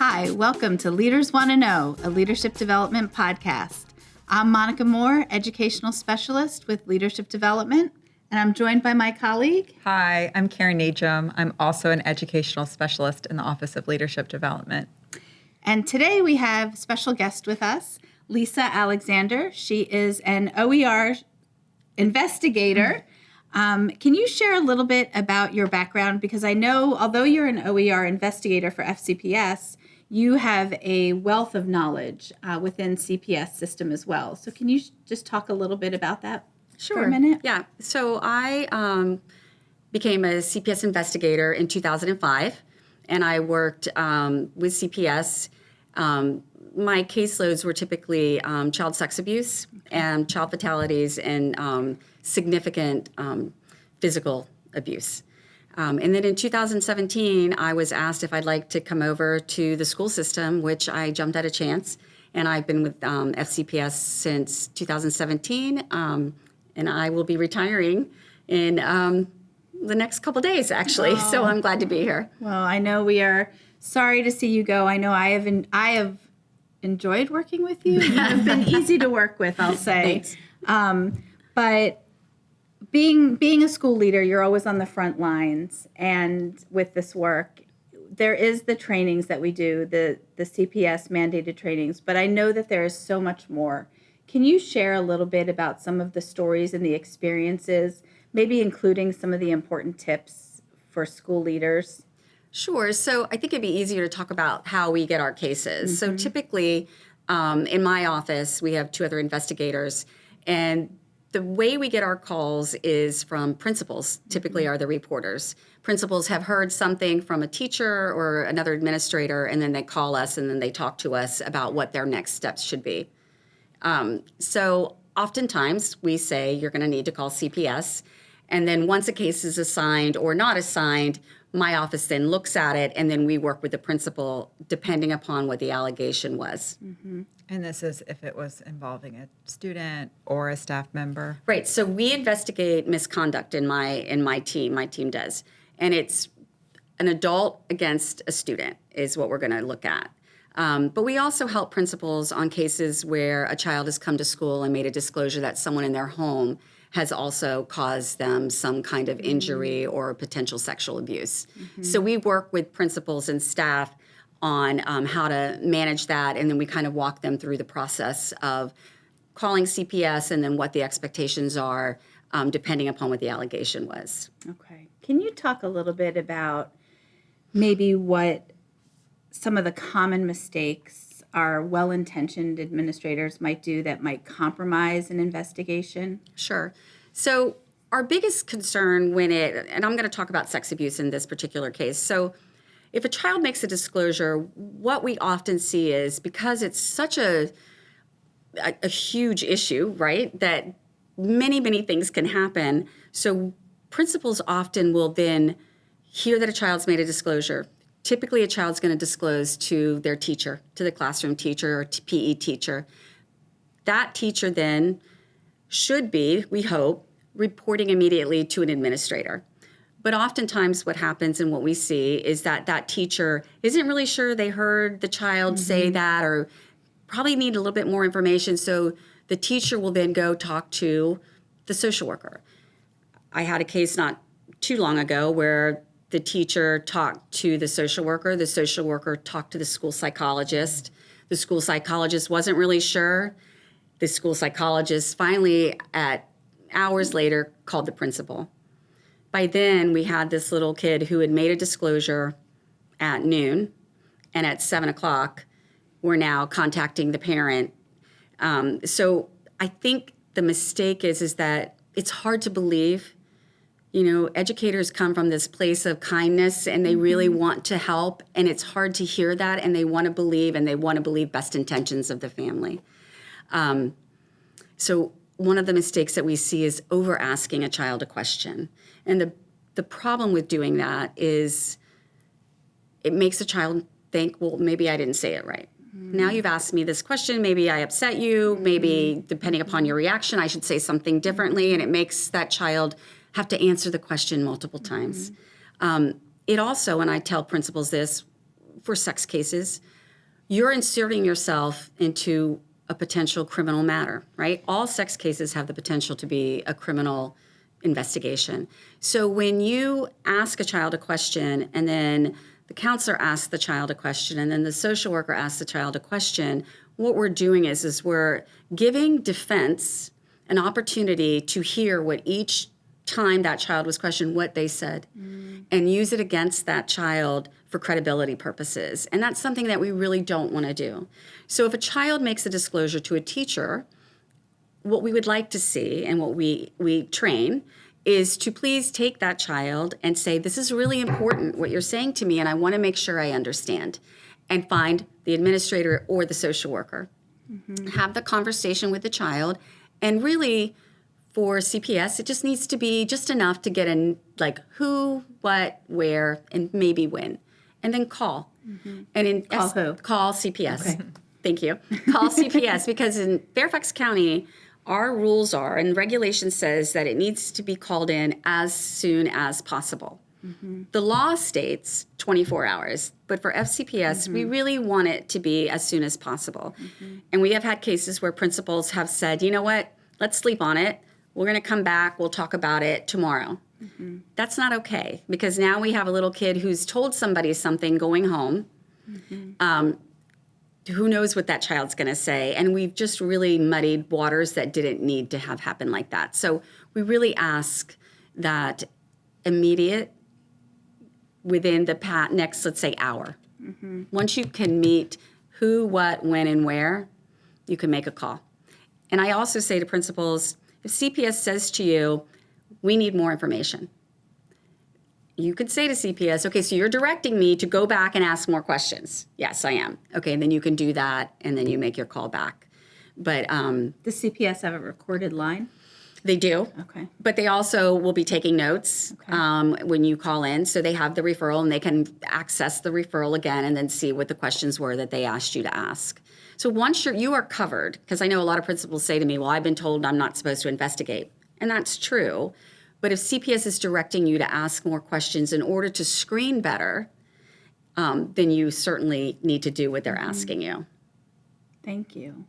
Hi, welcome to Leaders Want to Know, a leadership development podcast. I'm Monica Mohr, educational specialist with leadership development, and I'm joined by my colleague. Hi, I'm Karen Najjum. I'm also an educational specialist in the Office of Leadership Development. And today we have a special guest with us, Lisa Alexander. She is an OER investigator. Can you share a little bit about your background? Because I know, although you're an OER investigator for FCPS, you have a wealth of knowledge within CPS system as well. So can you just talk a little bit about that for a minute? Yeah. So I became a CPS investigator in 2005, and I worked with CPS. My caseloads were typically child sex abuse and child fatalities and significant physical abuse. And then in 2017, I was asked if I'd like to come over to the school system, which I jumped at a chance. And I've been with FCPS since 2017, and I will be retiring in the next couple days, actually. Oh. So I'm glad to be here. Well, I know we are sorry to see you go. I know I have enjoyed working with you. You've been easy to work with, I'll say. But being a school leader, you're always on the front lines, and with this work, there is the trainings that we do, the CPS mandated trainings, but I know that there is so much more. Can you share a little bit about some of the stories and the experiences, maybe including some of the important tips for school leaders? Sure. So I think it'd be easier to talk about how we get our cases. So typically, in my office, we have two other investigators, and the way we get our calls is from principals, typically are the reporters. Principals have heard something from a teacher or another administrator, and then they call us and then they talk to us about what their next steps should be. So oftentimes we say you're going to need to call CPS, and then once a case is assigned or not assigned, my office then looks at it, and then we work with the principal depending upon what the allegation was. Mm-hmm. And this is if it was involving a student or a staff member? Right. So we investigate misconduct in my team. My team does. And it's an adult against a student is what we're going to look at. But we also help principals on cases where a child has come to school and made a disclosure that someone in their home has also caused them some kind of injury or potential sexual abuse. Mm-hmm. So we work with principals and staff on how to manage that, and then we kind of walk them through the process of calling CPS and then what the expectations are depending upon what the allegation was. Okay. Can you talk a little bit about maybe what some of the common mistakes our well-intentioned administrators might do that might compromise an investigation? Sure. So our biggest concern and I'm going to talk about sex abuse in this particular case. So if a child makes a disclosure, what we often see is because it's such a huge issue, right, that many, many things can happen. So principals often will then hear that a child's made a disclosure. Typically, a child's going to disclose to their teacher, to the classroom teacher or PE teacher. That teacher then should be, we hope, reporting immediately to an administrator. But oftentimes what happens and what we see is that that teacher isn't really sure they heard the child say that or probably need a little bit more information. So the teacher will then go talk to the social worker. I had a case not too long ago where the teacher talked to the social worker talked to the school psychologist. The school psychologist wasn't really sure. The school psychologist finally, at hours later, called the principal. By then, we had this little kid who had made a disclosure at noon, and at 7 o'clock, we're now contacting the parent. So I think the mistake is that it's hard to believe. You know, educators come from this place of kindness, and they really want to help, and it's hard to hear that, and they want to believe best intentions of the family. So one of the mistakes that we see is over asking a child a question. And the problem with doing that is it makes a child think, well, maybe I didn't say it right. Now you've asked me this question, maybe I upset you, maybe depending upon your reaction, I should say something differently, and it makes that child have to answer the question multiple times. It also, and I tell principals this, for sex cases, you're inserting yourself into a potential criminal matter, right? All sex cases have the potential to be a criminal investigation. So when you ask a child a question and then the counselor asks the child a question and then the social worker asks the child a question, what we're doing is we're giving defense an opportunity to hear what each time that child was questioned, what they said, and use it against that child for credibility purposes. And that's something that we really don't want to do. So if a child makes a disclosure to a teacher, what we would like to see and what we train is to please take that child and say, this is really important, what you're saying to me, and I want to make sure I understand. And find the administrator or the social worker. Have the conversation with the child. And really, for CPS, it just needs to be just enough to get in, like, who, what, where, and maybe when. And then call. And in Call who? Call CPS. Okay. Thank you. Call CPS, because in Fairfax County, our rules are, and regulation says that it needs to be called in as soon as possible. The law states 24 hours, but for FCPS, we really want it to be as soon as possible. And we have had cases where principals have said, you know what, let's sleep on it. We're going to come back. We'll talk about it tomorrow. That's not okay, because now we have a little kid who's told somebody something going home. Who knows what that child's going to say? And we've just really muddied waters that didn't need to have happened like that. So we really ask that immediate, within the next, let's say, hour. Once you can meet who, what, when, and where, you can make a call. And I also say to principals, if CPS says to you, we need more information, you could say to CPS, okay, so you're directing me to go back and ask more questions. Yes, I am. Okay, and then you can do that, and then you make your call back. But Does CPS have a recorded line? they do. Okay. But they also will be taking notes when you call in. So they have the referral, and they can access the referral again and then see what the questions were that they asked you to ask. So once you are covered, because I know a lot of principals say to me, well, I've been told I'm not supposed to investigate. And that's true. But if CPS is directing you to ask more questions in order to screen better, then you certainly need to do what they're asking you. Thank you.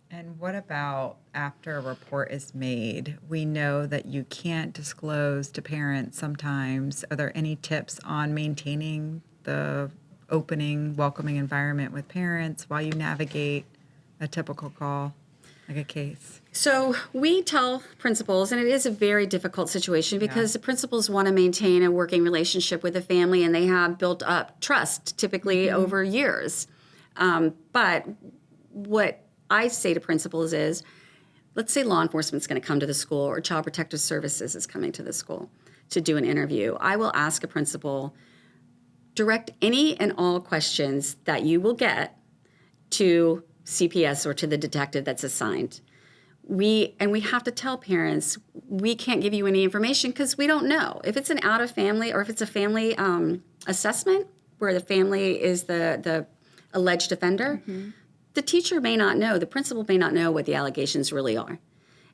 And what about after a report is made? We know that you can't disclose to parents sometimes. Are there any tips on maintaining the opening, welcoming environment with parents while you navigate a typical call, like a case? So we tell principals, and it is a very difficult situation because the principals want to maintain a working relationship with the family, and they have built up trust, typically over years. But what I say to principals is, let's say law enforcement's going to come to the school or Child Protective Services is coming to the school to do an interview. I will ask a principal, direct any and all questions that you will get to CPS or to the detective that's assigned. We have to tell parents, we can't give you any information because we don't know. If it's an out of family or if it's a family assessment where the family is the alleged offender, the teacher may not know, the principal may not know what the allegations really are.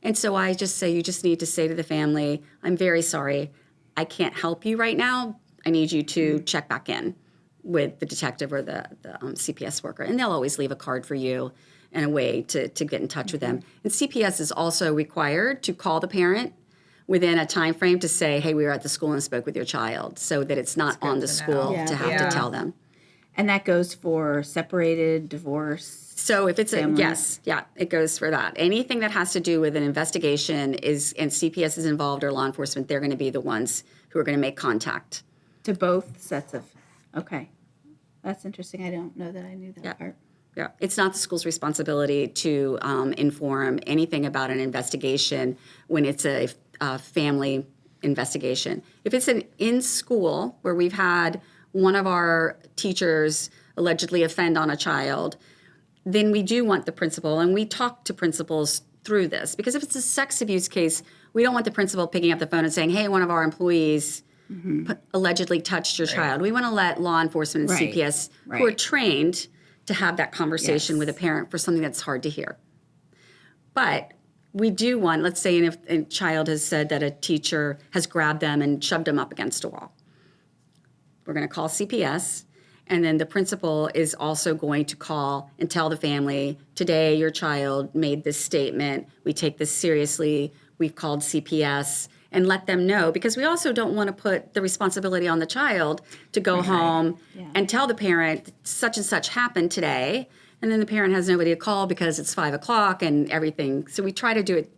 And so I just say, you just need to say to the family, I'm very sorry, I can't help you right now. I need you to check back in with the detective or the CPS worker. And they'll always leave a card for you and a way to get in touch with them. And CPS is also required to call the parent within a time frame to say, hey, we were at the school and spoke with your child, so that it's not on the school to have to tell them. And that goes for separated, divorce. So if it's families. it goes for that. Anything that has to do with an investigation and CPS is involved or law enforcement, they're going to be the ones who are going to make contact. To both sets of, okay. That's interesting. I don't know that I knew that part. Yeah, it's not the school's responsibility to inform anything about an investigation when it's a family investigation. If it's an in-school where we've had one of our teachers allegedly offend on a child, then we do want the principal, and we talk to principals through this. Because if it's a sex abuse case, we don't want the principal picking up the phone and saying, hey, one of our employees allegedly touched your child. We want to let law enforcement and CPS who are trained to have that conversation with a parent for something that's hard to hear. But we do want, let's say if a child has said that a teacher has grabbed them and shoved them up against a wall. We're going to call CPS, And then the principal is also going to call and tell the family, today your child made this statement. We take this seriously. We've called CPS, and let them know, because we also don't want to put the responsibility on the child to go home and tell the parent such and such happened today. And then the parent has nobody to call because it's 5 o'clock and everything. So we try to do it.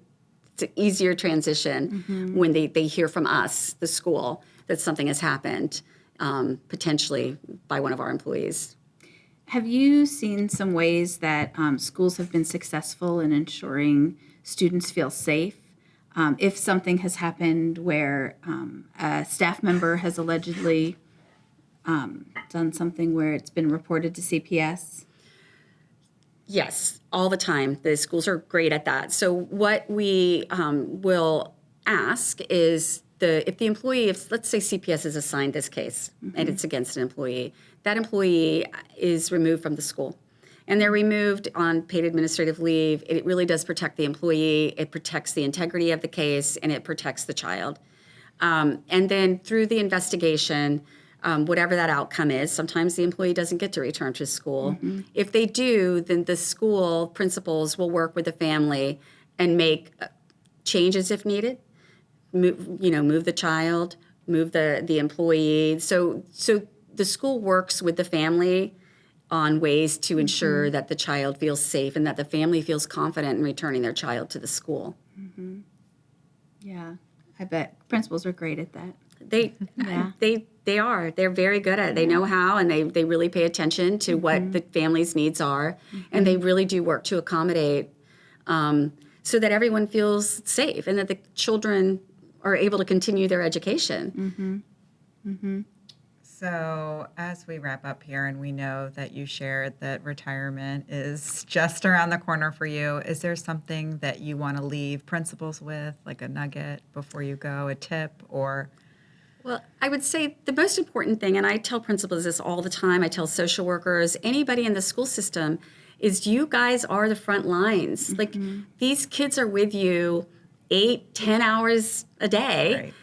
It's an easier transition when they hear from us, the school, that something has happened, potentially by one of our employees. Have you seen some ways that schools have been successful in ensuring students feel safe? If something has happened where a staff member has allegedly done something where it's been reported to CPS? Yes, all the time. The schools are great at that. So what we will ask is if the employee, let's say CPS is assigned this case and it's against an employee, that employee is removed from the school. And they're removed on paid administrative leave. It really does protect the employee. It protects the integrity of the case, and it protects the child. And then through the investigation, whatever that outcome is, sometimes the employee doesn't get to return to school. If they do, then the school principals will work with the family and make changes if needed. Move the child, move the employee. So the school works with the family on ways to ensure that the child feels safe and that the family feels confident in returning their child to the school. Yeah, I bet principals are great at that. They are. They're very good at it. They know how, and they really pay attention to what the family's needs are, and they really do work to accommodate so that everyone feels safe and that the children are able to continue their education. So as we wrap up here, and we know that you shared that retirement is just around the corner for you, is there something that you want to leave principals with, like a nugget before you go, a tip, or? Well, I would say the most important thing, and I tell principals this all the time, I tell social workers, anybody in the school system, is you guys are the front lines. Like, these kids are with you 8-10 hours a day. Right.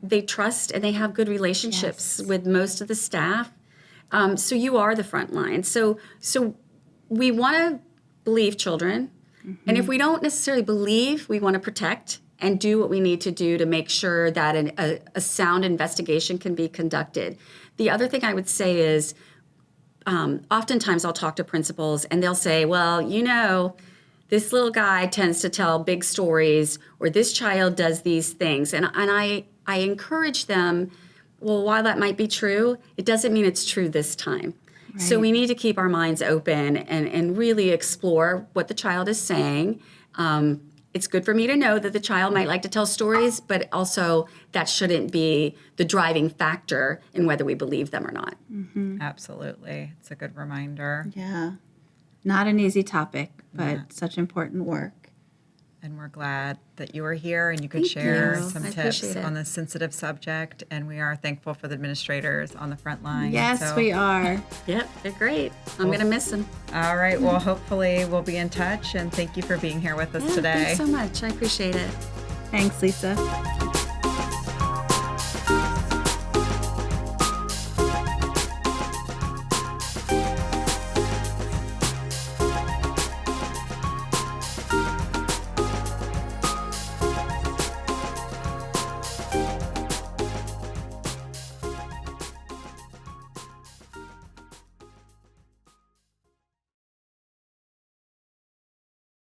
They trust and they have good relationships with most of the staff. So you are the front line. So we want to believe children. And if we don't necessarily believe, we want to protect and do what we need to do to make sure that a sound investigation can be conducted. The other thing I would say is oftentimes I'll talk to principals and they'll say, well, this little guy tends to tell big stories, or this child does these things. And I encourage them, well, while that might be true, it doesn't mean it's true this time. Right. So we need to keep our minds open and really explore what the child is saying. It's good for me to know that the child might like to tell stories, but also that shouldn't be the driving factor in whether we believe them or not. Absolutely. It's a good reminder. Yeah. Not an easy topic, but such important work. And we're glad that you were here and you could share some I tips appreciate it. on this sensitive subject. And we are thankful for the administrators on the front line. Yes, we are. Yep, they're great. I'm going to miss them. All right. Well, hopefully we'll be in touch. And thank you for being here with us today. Thanks so much. I appreciate it. Thanks, Lisa.